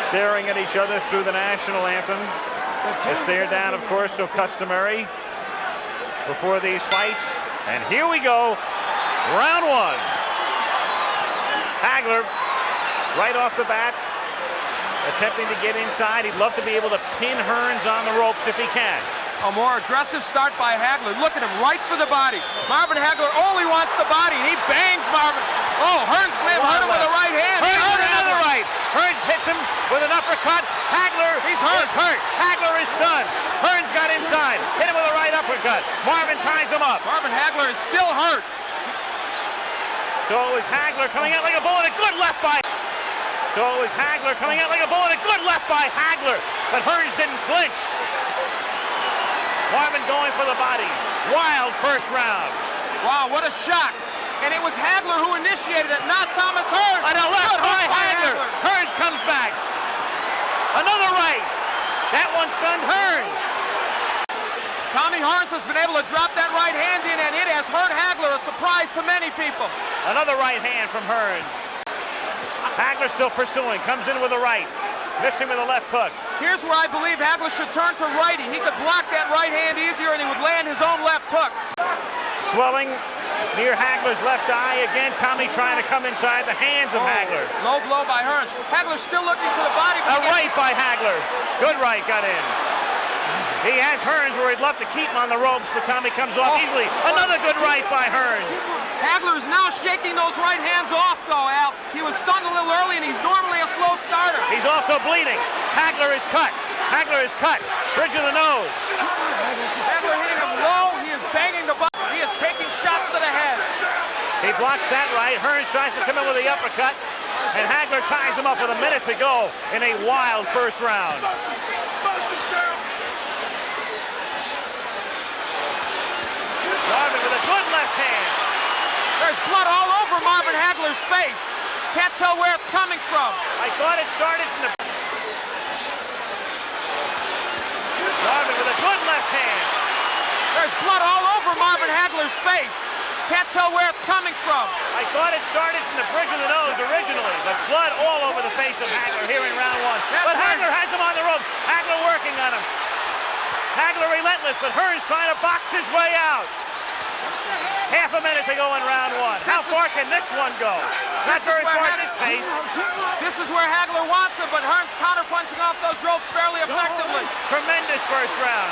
staring at each other through the national anthem. They stare down, of course, so customary before these fights. And here we go, round one. Hagler, right off the bat, attempting to get inside. He'd love to be able to pin Hearns on the ropes if he can. A more aggressive start by Hagler. Look at him, right for the body. Marvin Hagler only wants the body, and he bangs Marvin. Oh, Hearns may have hurt him with a right hand. Hearns with another right. Hearns hits him with an uppercut. Hagler, he's hurt. Hagler is stunned. Hearns got inside, hit him with a right uppercut. Marvin ties him up. Marvin Hagler is still hurt. So it was Hagler coming out like a bull, and a good left by. So it was Hagler coming out like a bull, and a good left by Hagler. But Hearns didn't flinch. Marvin going for the body. Wild first round. Wow, what a shock. And it was Hagler who initiated it, not Thomas Hearns. On a left by Hagler. Hearns comes back. Another right. That one stunned Hearns. Tommy Hearns has been able to drop that right hand in, and it has hurt Hagler, a surprise to many people. Another right hand from Hearns. Hagler still pursuing, comes in with a right. Missing with a left hook. Here's where I believe Hagler should turn to righty. He could block that right hand easier, and he would land his own left hook. Swelling near Hagler's left eye. Again, Tommy trying to come inside the hands of Hagler. Low blow by Hearns. Hagler still looking for the body. A right by Hagler. Good right got in. He has Hearns where he'd love to keep him on the ropes, but Tommy comes off easily. Another good right by Hearns. Hagler is now shaking those right hands off, though, Al. He was stunned a little early, and he's normally a slow starter. He's also bleeding. Hagler is cut. Hagler is cut. Bridge of the nose. Hagler hitting him low. He is banging the butt. He is taking shots to the head. He blocks that right. Hearns tries to come in with the uppercut, and Hagler ties him up with a minute to go in a wild first round. Marvin with a good left hand. There's blood all over Marvin Hagler's face. Can't tell where it's coming from. I thought it started from the... Marvin with a good left hand. There's blood all over Marvin Hagler's face. Can't tell where it's coming from. I thought it started from the bridge of the nose originally, but blood all over the face of Hagler here in round one. But Hagler has him on the rope. Hagler working on him. Hagler relentless, but Hearns trying to box his way out. Half a minute to go in round one. How far can this one go? Not very far at this pace. This is where Hagler wants him, but Hearns counter-punching off those ropes fairly effectively. Tremendous first round.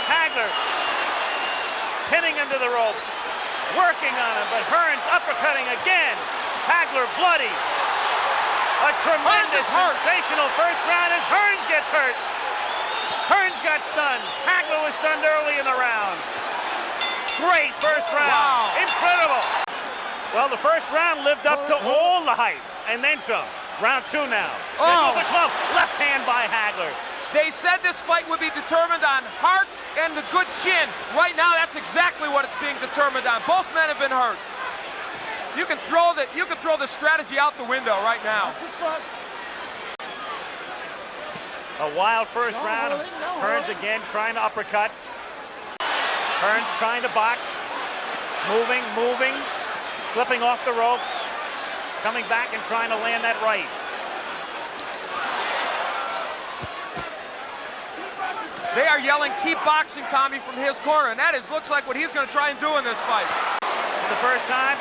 Hagler pinning him to the ropes, working on him, but Hearns uppercutting again. Hagler bloody. A tremendous, sensational first round as Hearns gets hurt. Hearns got stunned. Hagler was stunned early in the round. Great first round. Wow. Incredible. Well, the first round lived up to all the hype, and then some. Round two now. The club, left hand by Hagler. They said this fight would be determined on heart and the good chin. Right now, that's exactly what it's being determined on. Both men have been hurt. You can throw the strategy out the window right now. A wild first round. Hearns again trying to uppercut. Hearns trying to box. Moving, slipping off the ropes. Coming back and trying to land that right. They are yelling, keep boxing, Tommy, from his corner, and that looks like what he's going to try and do in this fight. For the first time,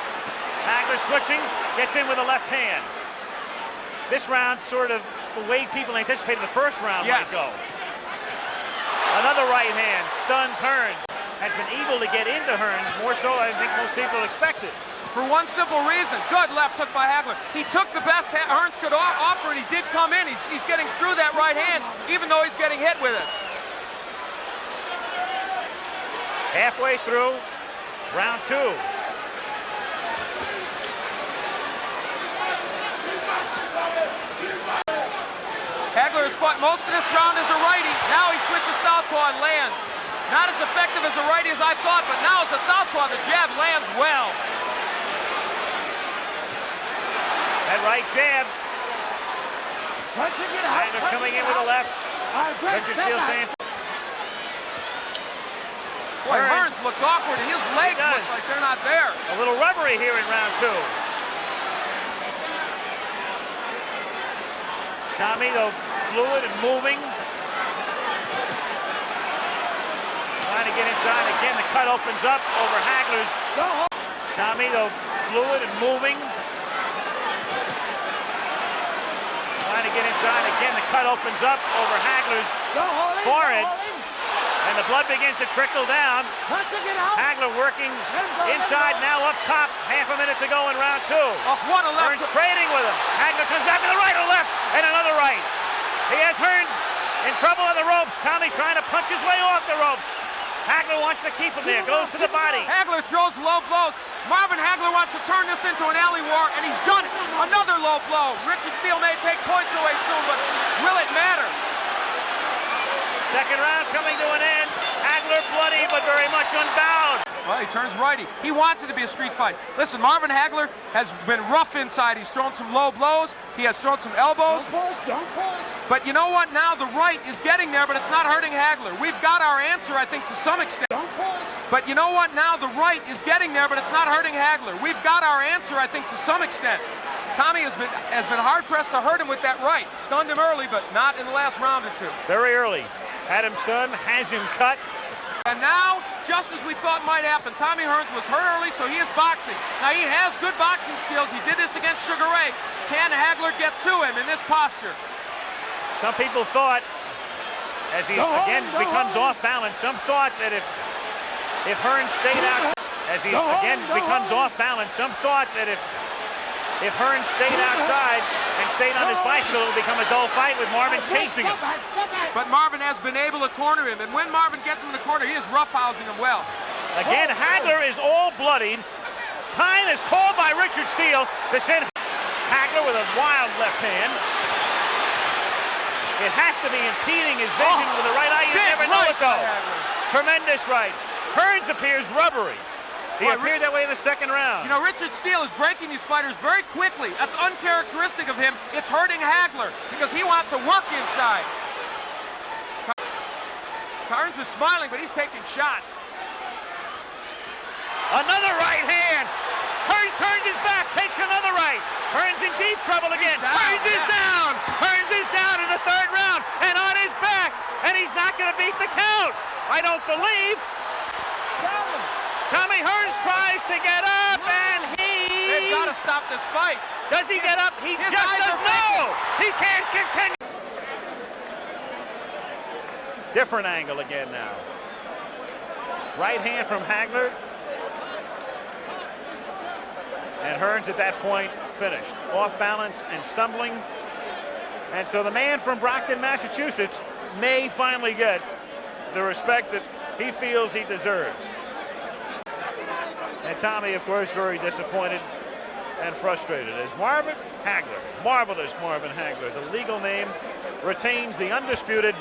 Hagler switching, gets in with a left hand. This round sort of the way people anticipated the first round might go. Another right hand stuns Hearns. Has been able to get into Hearns, more so I think most people expected. For one simple reason, good left hook by Hagler. He took the best Hearns could offer, and he did come in. He's getting through that right hand, even though he's getting hit with it. Halfway through round two. Hagler has fought most of this round as a righty. Now he switches southpaw and lands. Not as effective as a righty as I thought, but now as a southpaw, the jab lands well. That right jab. Hagler coming in with a left. Richard Steele saying... Boy, Hearns looks awkward, and his legs look like they're not there. A little rubbery here in round two. Tommy, though, fluid and moving. Trying to get inside again. The cut opens up over Hagler's. Tommy, though, fluid and moving. Trying to get inside again. The cut opens up over Hagler's forehead. And the blood begins to trickle down. Hagler working inside, now up top. Half a minute to go in round two. What a left. Hearns trading with him. Hagler comes back to the right, a left, and another right. He has Hearns in trouble on the ropes. Tommy trying to punch his way off the ropes. Hagler wants to keep him there, goes to the body. Hagler throws low blows. Marvin Hagler wants to turn this into an alley war, and he's done it. Another low blow. Richard Steele may take points away soon, but will it matter? Second round coming to an end. Hagler bloody, but very much unbowed. Well, he turns righty. He wants it to be a street fight. Listen, Marvin Hagler has been rough inside. He's thrown some low blows. He has thrown some elbows. Don't push. But you know what? Now the right is getting there, but it's not hurting Hagler. We've got our answer, I think, to some extent. Don't push. But you know what? Now the right is getting there, but it's not hurting Hagler. We've got our answer, I think, to some extent. Tommy has been hard-pressed to hurt him with that right. Stunned him early, but not in the last round or two. Very early. Had him stunned, has him cut. And now, just as we thought might happen, Tommy Hearns was hurt early, so he is boxing. Now, he has good boxing skills. He did this against Sugar Ray. Can Hagler get to him in this posture? Some people thought, as he again becomes off balance, some thought that if Hearns stayed out, as he again becomes off balance, some thought that if Hearns stayed outside and stayed on his bicycle, it would become a dull fight with Marvin chasing him. But Marvin has been able to corner him, and when Marvin gets him in the corner, he is roughhousing him well. Again, Hagler is all bloodied. Time is called by Richard Steele to send Hagler with a wild left hand. It has to be impeding his vision with the right eye. You never know it, though. Tremendous right. Hearns appears rubbery. He appeared that way in the second round. You know, Richard Steele is breaking these fighters very quickly. That's uncharacteristic of him. It's hurting Hagler because he wants to work inside. Hearns is smiling, but he's taking shots. Another right hand. Hearns turns his back, takes another right. Hearns in deep trouble again. Hearns is down. Hearns is down in the third round and on his back. And he's not going to beat the count. I don't believe. Tommy Hearns tries to get up, and They've got to stop this fight. Does he get up? He just does no. He can't continue. Different angle again now. Right hand from Hagler. And Hearns at that point finished. Off balance and stumbling. And so the man from Brockton, Massachusetts may finally get the respect that he feels he deserves. And Tommy, of course, very disappointed and frustrated as Marvin Hagler, marvelous Marvin Hagler, the legal name, retains the undisputed